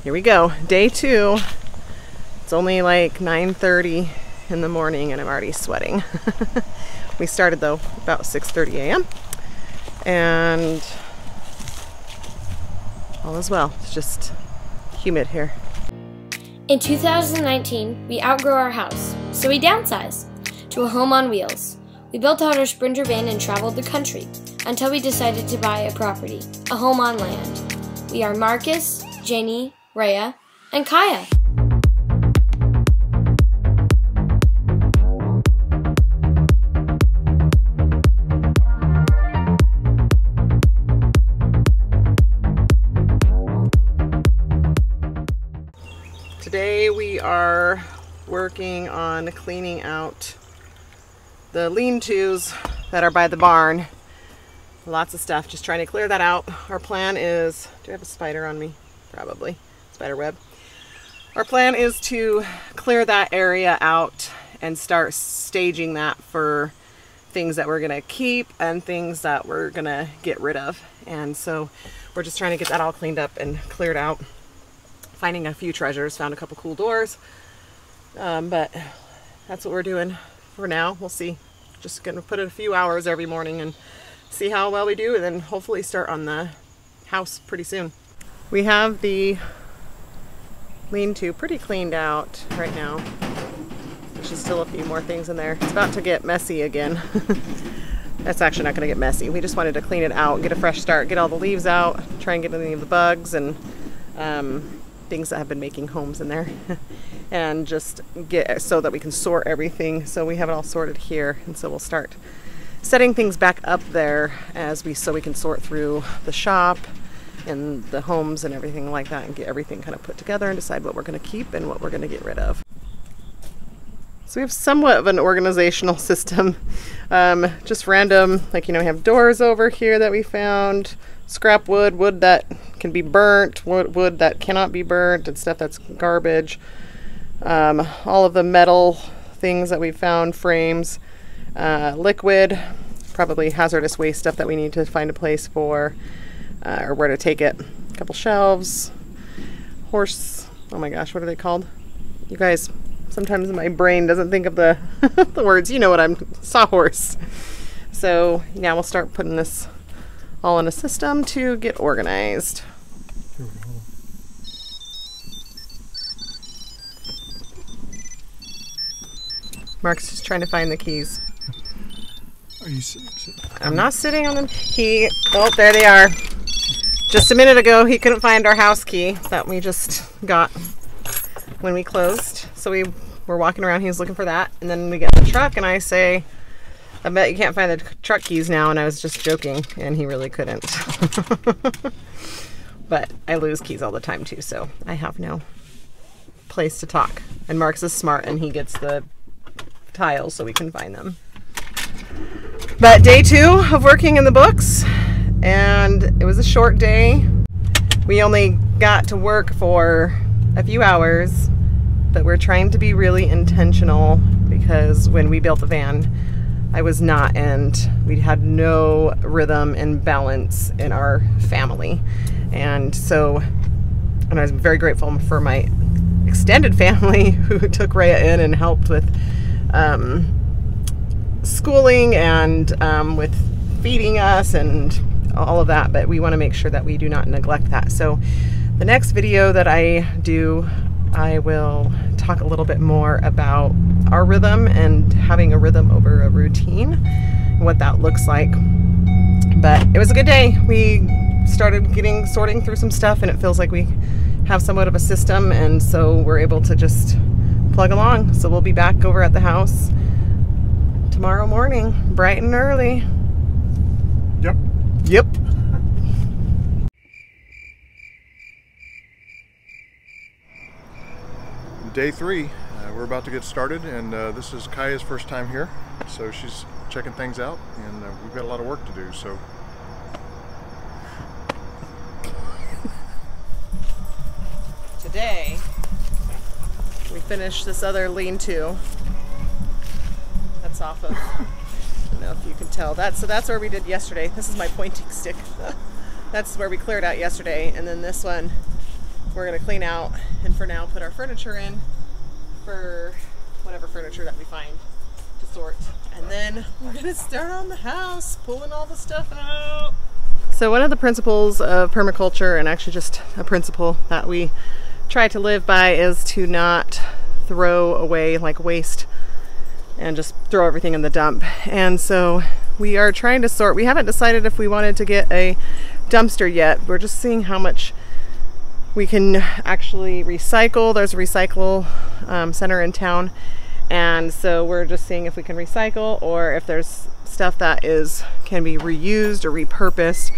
Here we go, day 2. It's only like 9:30 in the morning and I'm already sweating. We started though about 6:30 a.m. and all is well. It's just humid here. In 2019, we outgrew our house, so we downsized to a home on wheels. We built out our Sprinter van and traveled the country until we decided to buy a property, a home on land. We are Marcus, Janie, Rhea, and Kaya. Today we are working on cleaning out the lean-tos that are by the barn. Lots of stuff, just trying to clear that out. Our plan is, do I have a spider on me? Probably, spider web. Our plan is to clear that area out and start staging that for things that we're gonna keep and things that we're gonna get rid of. And so we're just trying to get that all cleaned up and cleared out. Finding a few treasures, found a couple cool doors, but that's what we're doing for now. We'll see. Just gonna put in a few hours every morning and see how well we do, and then hopefully start on the house pretty soon. We have the lean-to pretty cleaned out right now. There's just still a few more things in there. It's about to get messy again. That's actually not gonna get messy. We just wanted to clean it out, get a fresh start, get all the leaves out, try and get any of the bugs and things that have been making homes in there and just get so that we can sort everything. So we have it all sorted here, and so we'll start setting things back up there so we can sort through the shop and the homes and everything like that and get everything kind of put together and decide what we're going to keep and what we're going to get rid of. So we have somewhat of an organizational system, just random, like, you know, we have doors over here that we found, scrap wood, wood that can be burnt, wood that cannot be burnt, and stuff that's garbage. All of the metal things that we found, frames, liquid, probably hazardous waste stuff that we need to find a place for, or where to take it. A couple shelves, oh my gosh, what are they called? You guys, sometimes my brain doesn't think of the, the words, you know what sawhorse. So yeah, we'll start putting this all in a system to get organized. Mark's just trying to find the keys. Are you sitting? I'm not sitting on them. Oh, there they are. Just a minute ago, he couldn't find our house key that we just got when we closed. So we were walking around, he was looking for that. And then we get in the truck and I say, I bet you can't find the truck keys now. And I was just joking, and he really couldn't. But I lose keys all the time too, so I have no place to talk. And Mark's is smart and he gets the tiles so we can find them. But day 2 of working in the books, and it was a short day. We only got to work for a few hours, but we're trying to be really intentional because when we built the van, I was not, and we had no rhythm and balance in our family. And I was very grateful for my extended family who took Rhea in and helped with schooling and with feeding us and all of that, but we want to make sure that we do not neglect that. So the next video that I do, I will talk a little bit more about our rhythm and having a rhythm over a routine, what that looks like. But it was a good day. We started sorting through some stuff, and it feels like we have somewhat of a system, and so we're able to just plug along. So we'll be back over at the house tomorrow morning, bright and early. Yep. Day 3, we're about to get started, and this is Kaya's first time here, so she's checking things out, and we've got a lot of work to do. So today we finished this other lean-to. That's off of, I don't know if you can tell. So that's where we did yesterday. This is my pointing stick. That's where we cleared out yesterday, and then this one we're gonna clean out and for now put our furniture in for whatever furniture that we find to sort. And then we're gonna start on the house, pulling all the stuff out. So one of the principles of permaculture, and actually just a principle that we try to live by, is to not throw away like waste and just throw everything in the dump. And so we are trying to sort. We haven't decided if we wanted to get a dumpster yet. We're just seeing how much we can actually recycle. There's a recycle center in town, and so we're just seeing if we can recycle or if there's stuff that can be reused or repurposed.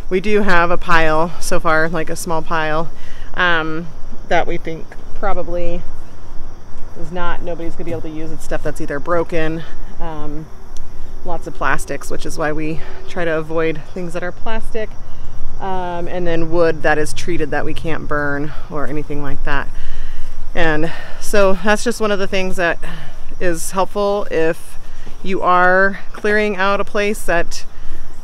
We do have a pile so far, like a small pile, that we think probably is nobody's gonna be able to use. It's stuff that's either broken, lots of plastics, which is why we try to avoid things that are plastic, and then wood that is treated that we can't burn or anything like that. And so that's just one of the things that is helpful if you are clearing out a place that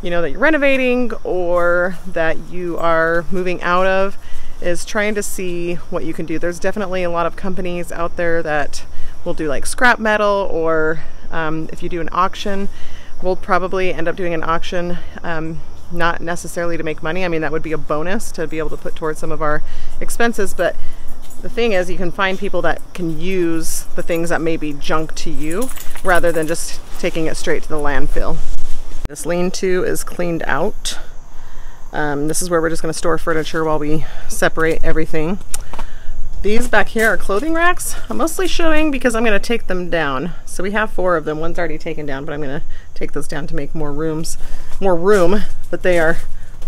that you're renovating or that you are moving out of, is trying to see what you can do. There's definitely a lot of companies out there that will do like scrap metal, or if you do an auction, we'll probably end up doing an auction, not necessarily to make money. I mean, that would be a bonus to be able to put towards some of our expenses, but the thing is, you can find people that can use the things that may be junk to you rather than just taking it straight to the landfill. This lean-to is cleaned out. This is where we're just going to store furniture while we separate everything. These back here are clothing racks. I'm mostly showing because I'm going to take them down. So we have 4 of them. One's already taken down, but I'm going to take those down to make more room. But they're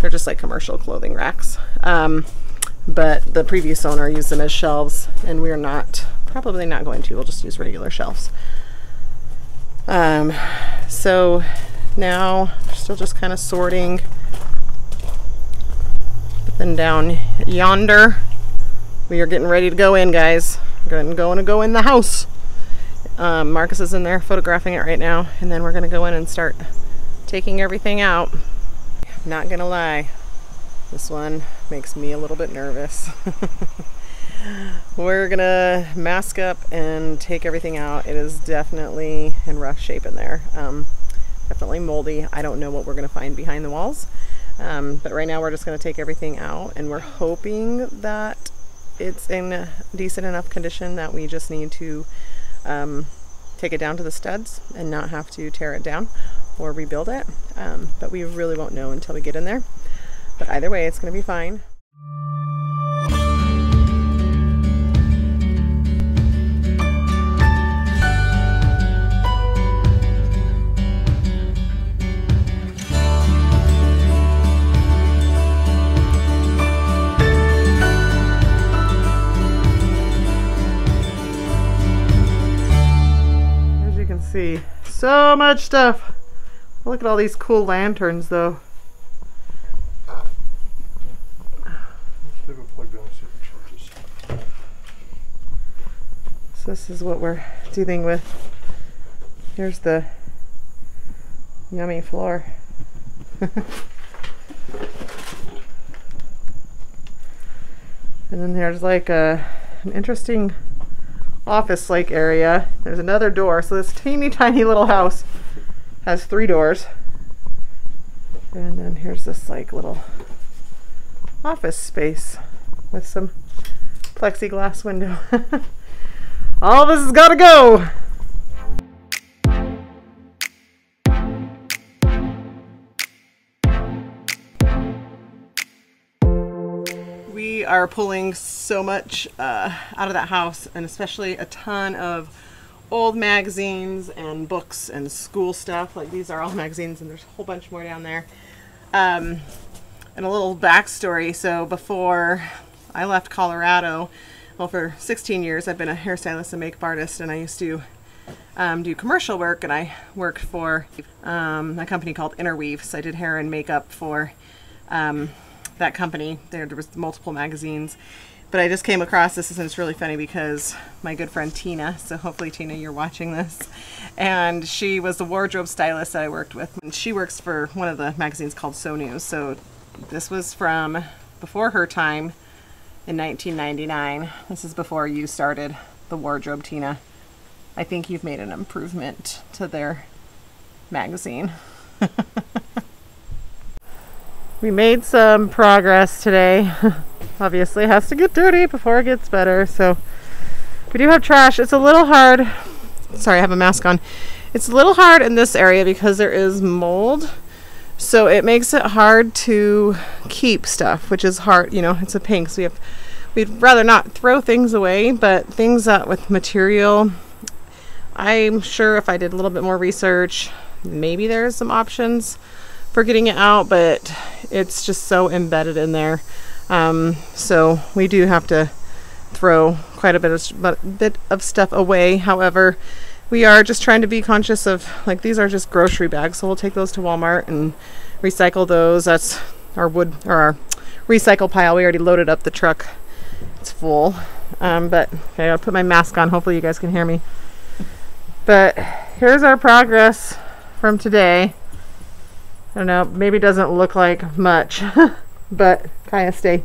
just like commercial clothing racks. But the previous owner used them as shelves, and we're probably not going to. We'll just use regular shelves. So now we're still just kind of sorting. But then down yonder, we are getting ready to go in, guys. We're going to go in the house. Marcus is in there photographing it right now, and then we're going to go in and start taking everything out. Not gonna lie, this one makes me a little bit nervous. We're gonna mask up and take everything out. It is definitely in rough shape in there. Definitely moldy. I don't know what we're gonna find behind the walls. But right now we're just gonna take everything out, and we're hoping that it's in a decent enough condition that we just need to take it down to the studs and not have to tear it down or rebuild it. But we really won't know until we get in there. But either way, it's gonna be fine. As you can see, so much stuff. Look at all these cool lanterns though. So this is what we're dealing with. Here's the yummy floor. And then there's like an interesting office-like area. There's another door. So this teeny tiny little house has 3 doors. And then here's this like little office space with some plexiglass window. All this has got to go. We are pulling so much out of that house, and especially a ton of old magazines and books and school stuff. Like these are all magazines, and there's a whole bunch more down there. And a little backstory. So before I left Colorado, well, for 16 years I've been a hairstylist and makeup artist, and I used to do commercial work, and I worked for a company called Interweave. So I did hair and makeup for that company. There was multiple magazines. But I just came across this, and it's really funny because my good friend Tina, so hopefully Tina, you're watching this, and she was the wardrobe stylist that I worked with. And she works for one of the magazines called So News. So this was from before her time, in 1999. This is before you started the wardrobe, Tina. I think you've made an improvement to their magazine. We made some progress today. Obviously it has to get dirty before it gets better. So we do have trash. It's a little hard. Sorry, I have a mask on. It's a little hard in this area because there is mold. So it makes it hard to keep stuff, which is hard. You know, it's a pain because we'd rather not throw things away, but things that with material, I'm sure if I did a little bit more research, maybe there's some options for getting it out, but it's just so embedded in there. So we do have to throw quite a bit of stuff away. However, we are just trying to be conscious of, like, these are just grocery bags, so we'll take those to Walmart and recycle those. That's our wood, or our recycle pile. We already loaded up the truck. It's full. But okay, I'll put my mask on. Hopefully you guys can hear me. But here's our progress from today. I don't know, maybe it doesn't look like much, but Kaya, stay.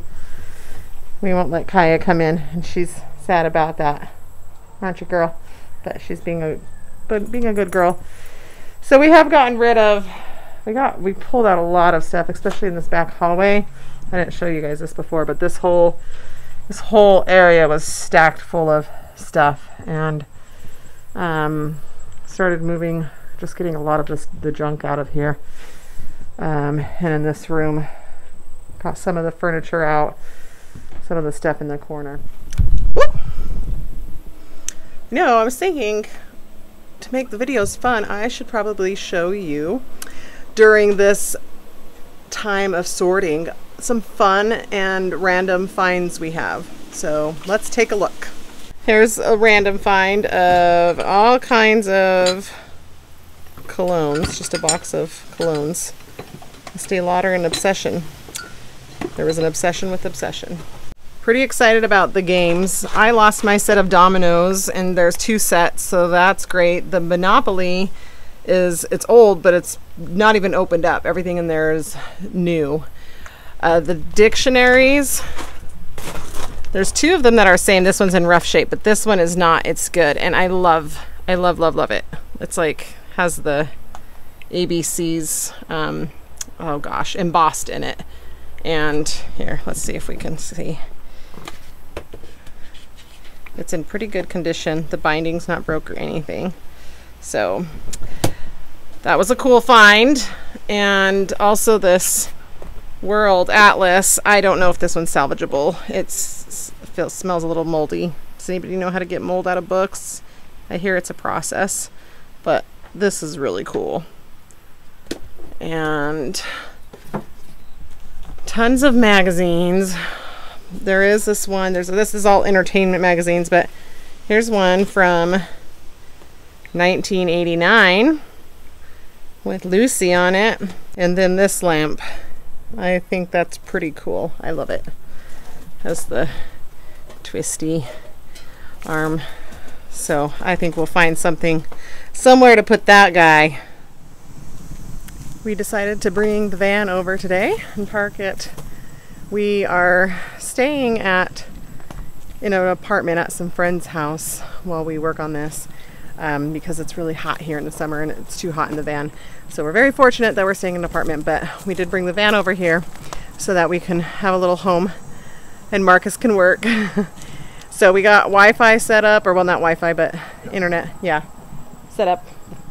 We won't let Kaya come in, and she's sad about that, aren't you, girl? But she's being a good girl. So we have gotten rid of, we pulled out a lot of stuff, especially in this back hallway. I didn't show you guys this before, but this whole area was stacked full of stuff, and started moving, just getting a lot of the junk out of here. And in this room, got some of the furniture out, some of the stuff in the corner. Whoop! You know, I was thinking, to make the videos fun, I should probably show you during this time of sorting some fun and random finds we have. So let's take a look. Here's a random find of all kinds of colognes, just a box of colognes. Estee Lauder and Obsession. There was an obsession with Obsession. Pretty excited about the games. I lost my set of dominoes, and there's 2 sets, so that's great. The Monopoly it's old, but it's not even opened up. Everything in there is new. The dictionaries, there's 2 of them that are same. This one's in rough shape, but this one is not. It's good, and I love it. It's like has the ABCs oh gosh, embossed in it. And here, let's see if we can see. It's in pretty good condition. The binding's not broke or anything. So that was a cool find. And also this World Atlas. I don't know if this one's salvageable. It smells a little moldy. Does anybody know how to get mold out of books? I hear it's a process, but this is really cool. And tons of magazines. There is this one. This is all entertainment magazines, but here's one from 1989 with Lucy on it. And then this lamp. I think that's pretty cool. I love it. Has the twisty arm. So I think we'll find something somewhere to put that guy. We decided to bring the van over today and park it. We are staying in an apartment at some friend's house while we work on this because it's really hot here in the summer and it's too hot in the van. So we're very fortunate that we're staying in an apartment, but we did bring the van over here so that we can have a little home and Marcus can work. So we got Wi-Fi set up, or well, not Wi-Fi, but internet, yeah, set up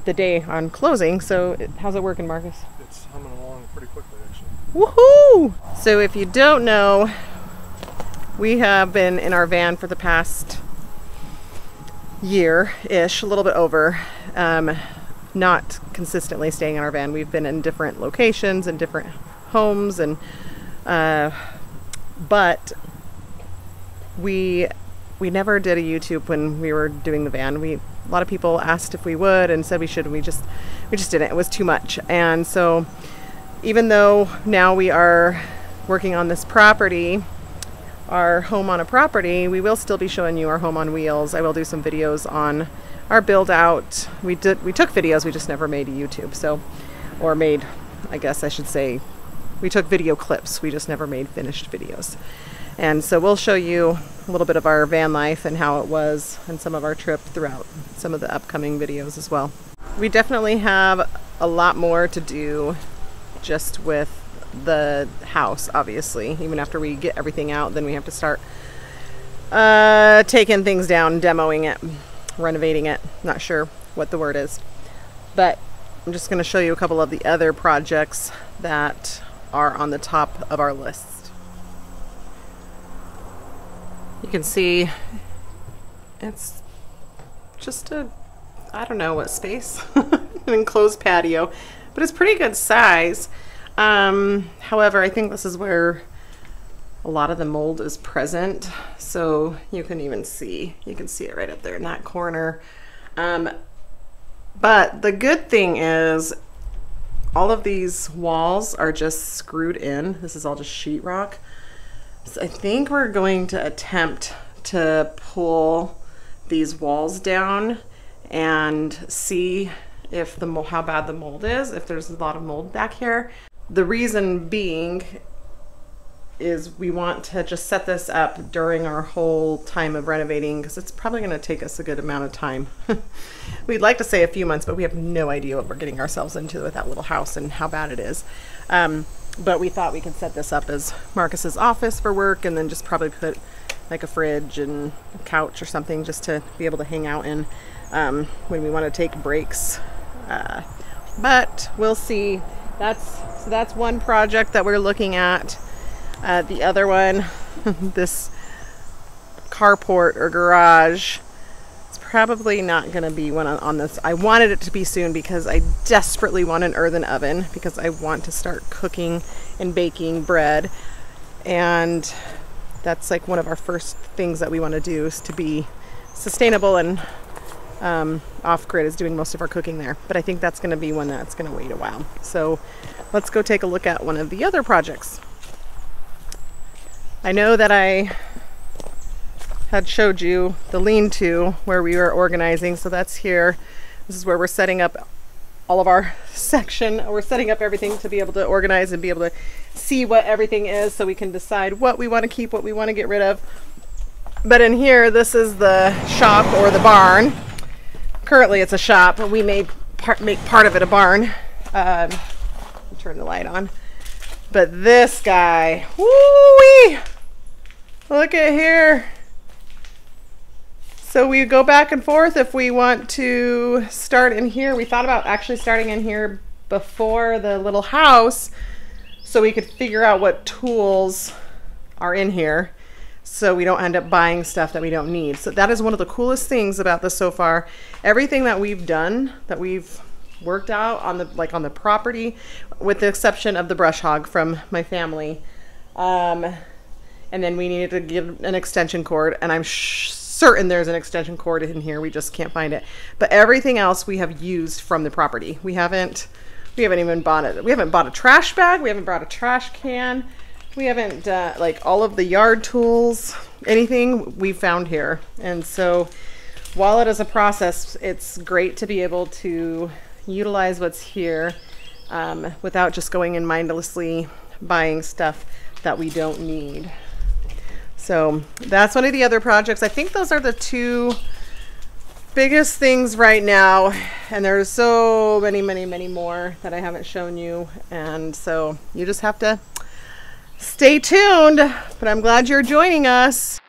the day on closing. So how's it working, Marcus? It's humming along pretty quickly, actually. Woohoo! So if you don't know, we have been in our van for the past year-ish, a little bit over, not consistently staying in our van. We've been in different locations and different homes, and but we never did a YouTube when we were doing the van. A lot of people asked if we would and said we should, and we just didn't. It was too much. And so even though now we are working on this property, our home on a property, we will still be showing you our home on wheels. I will do some videos on our build out. We took videos, we just never made a YouTube. So, or made, I guess I should say, we took video clips, we just never made finished videos. And so we'll show you a little bit of our van life and how it was and some of our trip throughout some of the upcoming videos as well. We definitely have a lot more to do just with the house, obviously. Even after we get everything out, then we have to start taking things down, demoing it, renovating it. Not sure what the word is, but I'm just going to show you a couple of the other projects that are on the top of our list. You can see it's just a, I don't know what space, an enclosed patio, but it's pretty good size. However, I think this is where a lot of the mold is present, so you can even see, you can see it right up there in that corner. But the good thing is all of these walls are just screwed in. This is all just sheetrock. So I think we're going to attempt to pull these walls down and see if how bad the mold is, if there's a lot of mold back here. The reason being is we want to just set this up during our whole time of renovating, because it's probably going to take us a good amount of time. We'd like to say a few months, but we have no idea what we're getting ourselves into with that little house and how bad it is. But we thought we could set this up as Marcus's office for work, and then just probably put like a fridge and a couch or something just to be able to hang out in when we want to take breaks. But we'll see. That's one project that we're looking at. The other one, this carport or garage, it's probably not going to be one on this. I wanted it to be soon because I desperately want an earthen oven, because I want to start cooking and baking bread, and that's like one of our first things that we want to do, is to be sustainable, and off-grid is doing most of our cooking there. But I think that's going to be one that's going to wait a while. So let's go take a look at one of the other projects. I know that I had showed you the lean-to where we were organizing, so that's here. This is where we're setting up all of our section. We're setting up everything to be able to organize and be able to see what everything is, so we can decide what we want to keep, what we want to get rid of. But in here, this is the shop or the barn. Currently it's a shop, but we make part of it a barn. Turn the light on. But this guy, woo-wee! Look at here. So we go back and forth if we want to start in here. We thought about actually starting in here before the little house, so we could figure out what tools are in here, so we don't end up buying stuff that we don't need. So that is one of the coolest things about this so far. Everything that we've done, that we've worked out on the property, with the exception of the brush hog from my family, and then we needed to give an extension cord, and I'm certain there's an extension cord in here, we just can't find it. But everything else we have used from the property. We haven't even bought it. We haven't bought a trash bag, we haven't bought a trash can, we haven't like all of the yard tools, anything we found here. And so while it is a process, it's great to be able to utilize what's here without just going and mindlessly buying stuff that we don't need. So that's one of the other projects. I think those are the two biggest things right now, and there's so many more that I haven't shown you, and so you just have to stay tuned. But I'm glad you're joining us.